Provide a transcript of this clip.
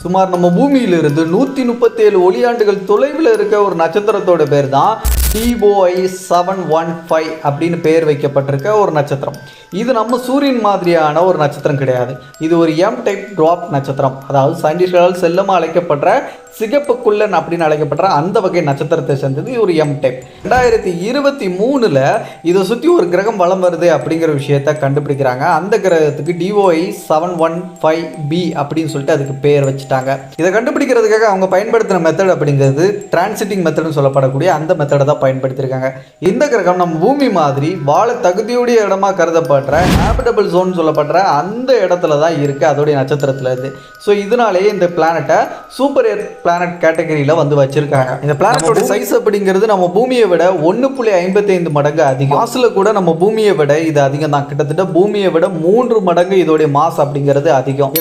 சுமார் நம்ம பூமியிலிருந்து 137 ஒளியாண்டுகள் தொலைவில் இருக்க ஒரு நட்சத்திரத்தோட பேர் தான் TOI 715 அப்படின்னு பேர் வைக்கப்பட்டிருக்க ஒரு நட்சத்திரம். இது நம்ம சூரியன் மாதிரியான ஒரு நட்சத்திரம் கிடையாது. இது ஒரு எம் டைப் ட்வார்ஃப் நட்சத்திரம். அதாவது சயின்டிஸ்டால் செல்லமாக அழைக்கப்படுற சிகப்பு குள்ளன் அப்படின்னு அழைக்கப்படுற அந்த வகை நட்சத்திரத்தை சேர்ந்தது ஒரு எம் டைப். 2023 இதை சுற்றி ஒரு கிரகம் வலம் வருது அப்படிங்கிற விஷயத்த கண்டுபிடிக்கிறாங்க. அந்த கிரகத்துக்கு DOI 715b அப்படின்னு சொல்லிட்டு அதுக்கு பேர் வச்சுட்டாங்க. இதை கண்டுபிடிக்கிறதுக்காக அவங்க பயன்படுத்தின மெத்தட் அப்படிங்கிறது டிரான்சிட்டிங் மெத்தட்னு சொல்லப்படக்கூடிய அந்த மெத்தடை தான் பயன்படுத்தியிருக்காங்க. இந்த கிரகம் நம்ம பூமி மாதிரி வாழ தகுதியுடைய இடமா கருதப்படுற ஹேபிட்டபிள் ஜோன் சொல்லப்படுற அந்த இடத்துல தான் இருக்கு, அதோடைய நட்சத்திரத்துல இருந்து. ஸோ இதனாலேயே இந்த பிளானட்டை சூப்பர் எர்த் பிளானட் கேட்டகரியில் வந்து வச்சிருக்காங்க. இந்த பிளானட்டோட சைஸ் அப்படிங்கிறது நம்ம பூமியை விட 1.55 மடங்கு அதிகம். மாசுல கூட நம்ம பூமியை விட இது அதிகம் தான். கிட்டத்தட்ட பூமியை விட 3 மடங்கு இதோடைய மாஸ் அப்படிங்கிறது அதிகம்.